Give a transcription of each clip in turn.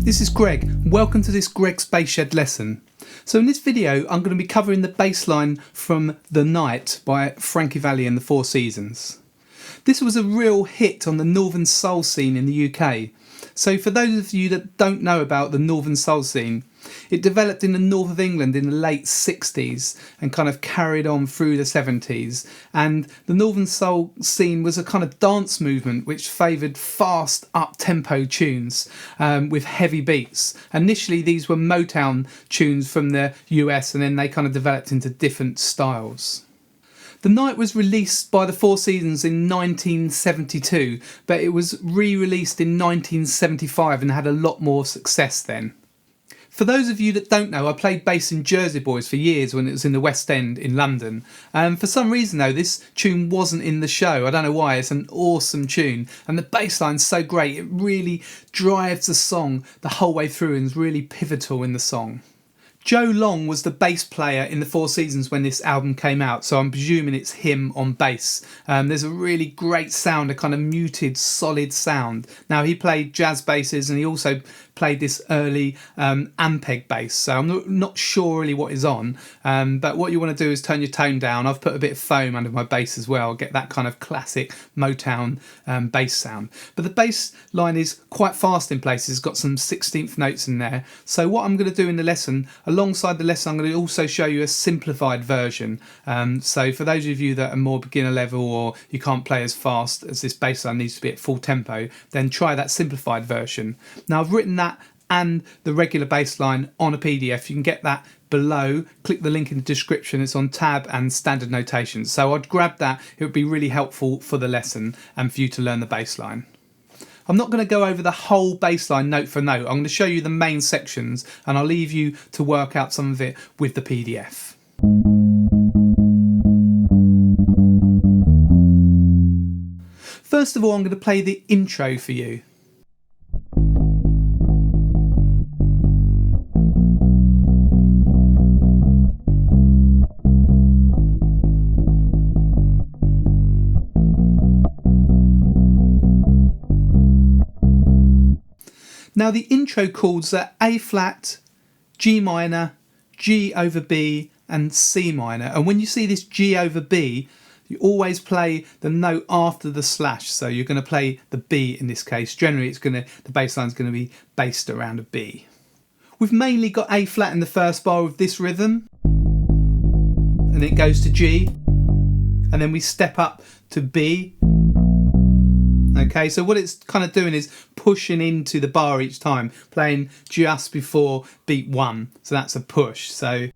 This is Greg. Welcome to this Greg Space Shed lesson. So in this video I'm going to be covering the bass line from The Night by Frankie Valli and the Four Seasons. This was a real hit on the Northern Soul scene in the UK. So for those of you that don't know about the Northern Soul scene, it developed in the north of England in the late 60s and kind of carried on through the 70s. And the Northern Soul scene was a kind of dance movement which favoured fast up-tempo tunes with heavy beats. Initially these were Motown tunes from the US, and then they kind of developed into different styles. The Night was released by the Four Seasons in 1972, but it was re-released in 1975 and had a lot more success then. For those of you that don't know, I played bass in Jersey Boys for years when it was in the West End in London. For some reason though, this tune wasn't in the show. I don't know why. It's an awesome tune and the bass line's so great. It really drives the song the whole way through and is really pivotal in the song. Joe Long was the bass player in the Four Seasons when this album came out, so I'm presuming it's him on bass. There's a really great sound, a kind of muted, solid sound. Now he played jazz basses and he also played this early Ampeg bass, so I'm not sure really what is on, but what you want to do is turn your tone down. I've put a bit of foam under my bass as well, get that kind of classic Motown bass sound. But the bass line is quite fast in places, it's got some 16th notes in there. So what I'm going to do in the lesson, alongside the lesson, I'm going to also show you a simplified version. So for those of you that are more beginner level or you can't play as fast as this bass line needs to be at full tempo, then try that simplified version. Now I've written that and the regular bass line on a PDF. You can get that below. Click the link in the description. It's on tab and standard notations. So I'd grab that. It would be really helpful for the lesson and for you to learn the bass line. I'm not going to go over the whole bass line note for note. I'm going to show you the main sections and I'll leave you to work out some of it with the PDF. First of all, I'm going to play the intro for you. Now the intro chords are A flat, G minor, G over B and C minor. And when you see this G over B, you always play the note after the slash. So you're going to play the B in this case. Generally the bass line is going to be based around a B. We've mainly got A flat in the first bar with this rhythm. And it goes to G. And then we step up to B. Okay, so what it's kind of doing is pushing into the bar each time, playing just before beat 1. So that's a push. So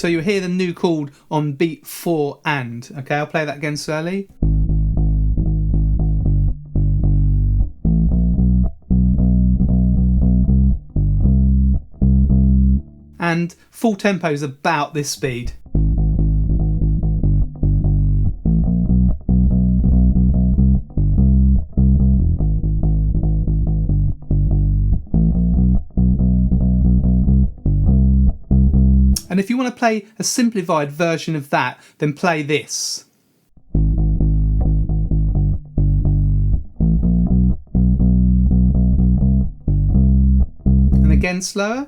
you'll hear the new chord on beat 4 and. Okay, I'll play that again slowly. And full tempo is about this speed. And if you want to play a simplified version of that, then play this. And again slower.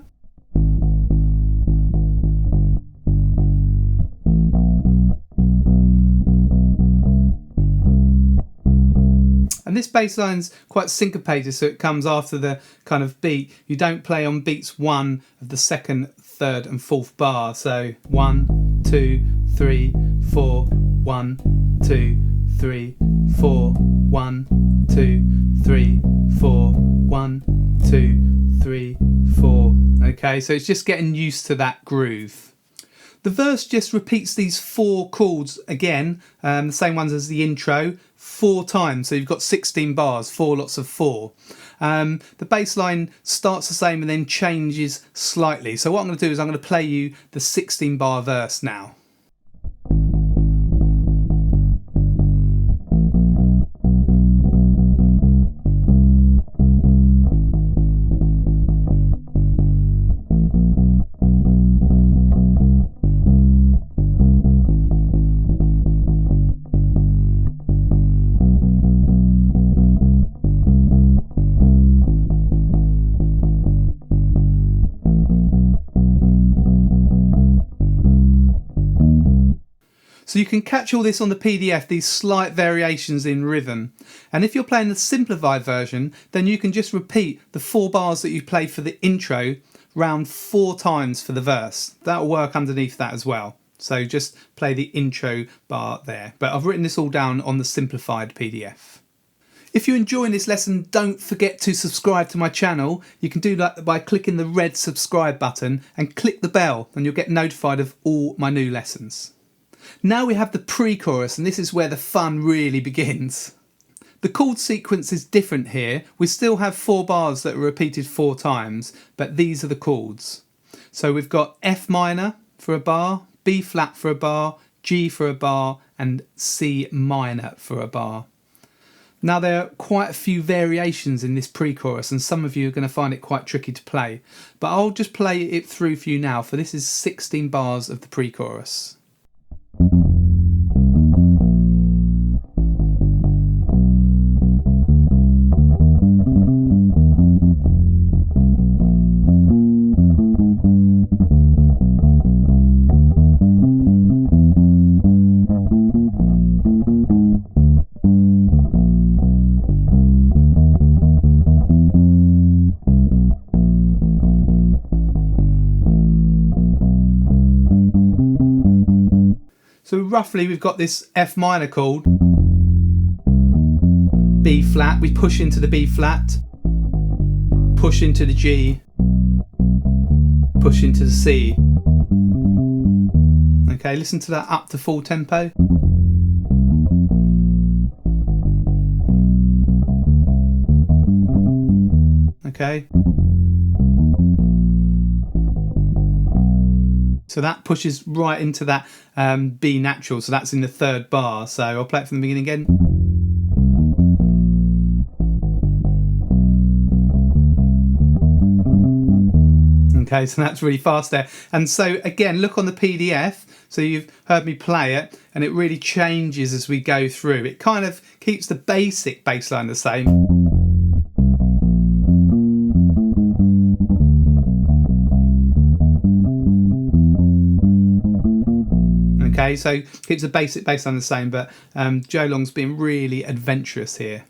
And this bass line's quite syncopated, so it comes after the kind of beat. You don't play on beats 1 of the 2nd, 3rd and 4th bar. So 1, 2, 3, 4, 1, 2, 3, 4, 1, 2, 3, 4, 1, 2, 3, 4. Okay, so it's just getting used to that groove. The verse just repeats these 4 chords again, the same ones as the intro, 4 times. So you've got 16 bars, 4 lots of 4. The bass line starts the same and then changes slightly. So what I'm going to do is I'm going to play you the 16 bar verse now. So you can catch all this on the PDF, these slight variations in rhythm. And if you're playing the simplified version, then you can just repeat the 4 bars that you played for the intro round 4 times for the verse. That'll work underneath that as well. So just play the intro bar there. But I've written this all down on the simplified PDF. If you're enjoying this lesson, don't forget to subscribe to my channel. You can do that by clicking the red subscribe button and click the bell, and you'll get notified of all my new lessons. Now we have the pre-chorus, and this is where the fun really begins. The chord sequence is different here. We still have 4 bars that are repeated 4 times, but these are the chords. So we've got F minor for a bar, B flat for a bar, G for a bar, and C minor for a bar. Now there are quite a few variations in this pre-chorus, and some of you are going to find it quite tricky to play, but I'll just play it through for you now, for this is 16 bars of the pre-chorus. So roughly we've got this F minor chord, B flat, we push into the B flat, push into the G, push into the C. Okay, listen to that up to full tempo. Okay. So that pushes right into that B natural, so that's in the 3rd bar. So I'll play it from the beginning again. Okay, so that's really fast there. And so again, look on the PDF. So you've heard me play it, and it really changes as we go through. It kind of keeps the basic bass line the same. Okay, so keeps the basic bass line the same, but Joe Long's being really adventurous here.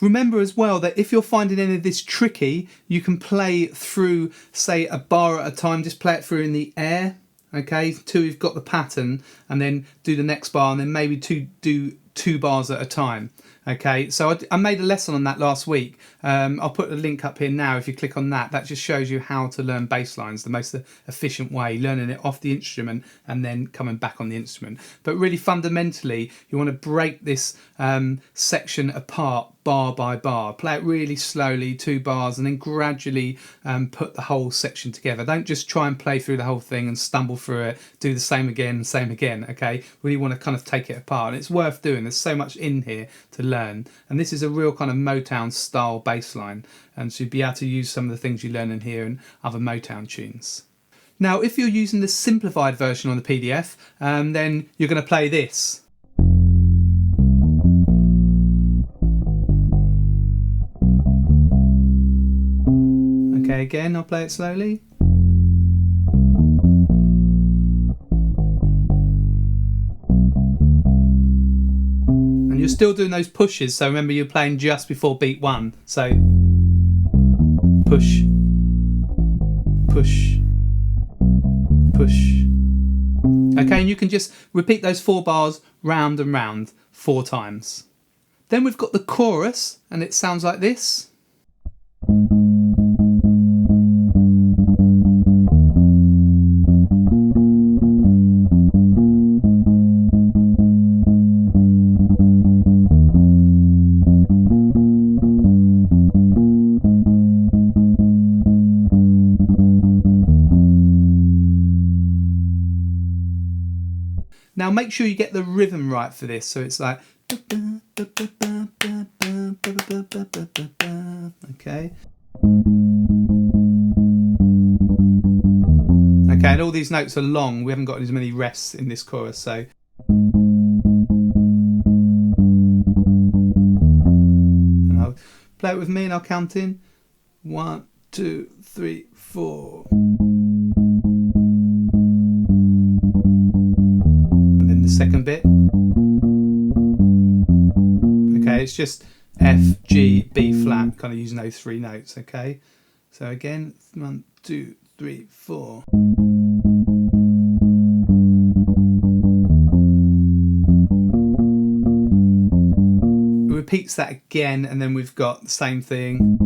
Remember as well that if you're finding any of this tricky, you can play through, say, a bar at a time. Just play it through in the air, okay, till you've got the pattern, and then do the next bar, and then maybe do 2 bars at a time. Okay, so I made a lesson on that last week. I'll put a link up here now. If you click on that, that just shows you how to learn bass lines, the most efficient way, learning it off the instrument and then coming back on the instrument. But really fundamentally, you want to break this section apart bar by bar. Play it really slowly, 2 bars, and then gradually put the whole section together. Don't just try and play through the whole thing and stumble through it, do the same again, okay? Really want to kind of take it apart, and it's worth doing. There's so much in here to learn. And this is a real kind of Motown style bass line, and so you'll be able to use some of the things you learn in here in other Motown tunes. Now if you're using the simplified version on the PDF, then you're going to play this. Okay, again I'll play it slowly. And you're still doing those pushes, so remember you're playing just before beat 1. So push, push, push. Okay, and you can just repeat those 4 bars round and round 4 times. Then we've got the chorus, and it sounds like this. Now make sure you get the rhythm right for this, so it's like, okay. Okay, and all these notes are long. We haven't got as many rests in this chorus, so. And I'll play it with me and I'll count in. 1, 2, 3, 4. second bit. Okay, it's just F, G, B flat, kind of using those three notes. Okay, so again, 1, 2, 3, 4. It repeats that again, and then we've got the same thing.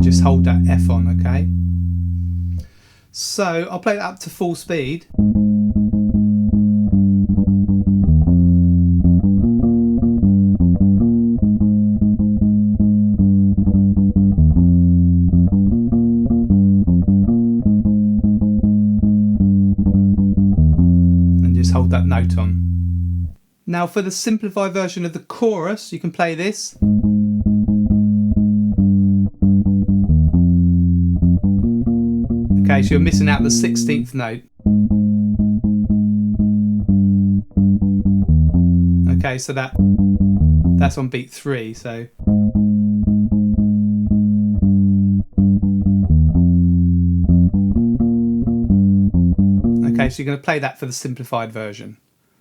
Just hold that F on, okay? So I'll play that up to full speed. And just hold that note on. Now for the simplified version of the chorus, you can play this. Okay, so you're missing out the 16th note. Okay, so that's on beat 3, so. Okay, so you're going to play that for the simplified version.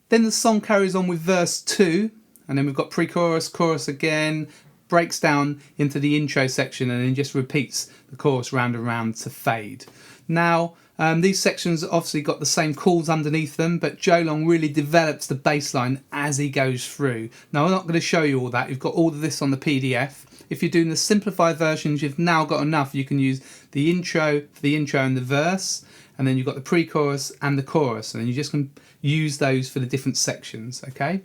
Then the song carries on with verse 2, and then we've got pre-chorus, chorus again, breaks down into the intro section, and then just repeats the chorus round and round to fade. Now, these sections obviously got the same chords underneath them, but Joe Long really develops the bass line as he goes through. Now, I'm not going to show you all that. You've got all of this on the PDF. If you're doing the simplified versions, you've now got enough. You can use the intro for the intro and the verse, and then you've got the pre-chorus and the chorus, and then you just can use those for the different sections, okay?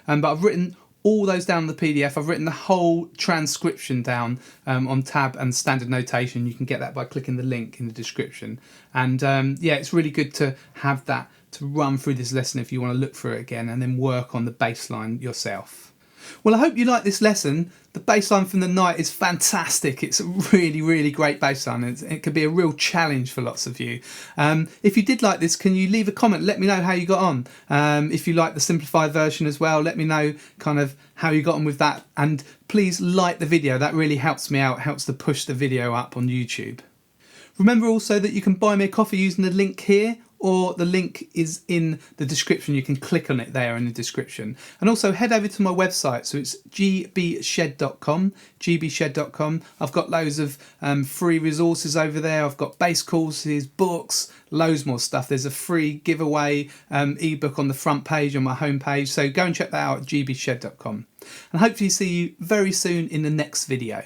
But I've written all those down in the PDF. I've written the whole transcription down on tab and standard notation. You can get that by clicking the link in the description. And yeah, it's really good to have that to run through this lesson if you want to look through it again and then work on the bass line yourself. Well, I hope you like this lesson. The bass line from The Night is fantastic. It's a really, really great bass line. It could be a real challenge for lots of you. If you did like this, can you leave a comment? Let me know how you got on. If you like the simplified version as well, let me know kind of how you got on with that. And please like the video. That really helps me out, helps to push the video up on YouTube. Remember also that you can buy me a coffee using the link here, or the link is in the description. You can click on it there in the description. And also head over to my website. So it's gbshed.com, gbshed.com. I've got loads of free resources over there. I've got bass courses, books, loads more stuff. There's a free giveaway ebook on the front page on my homepage. So go and check that out at gbshed.com. And hopefully see you very soon in the next video.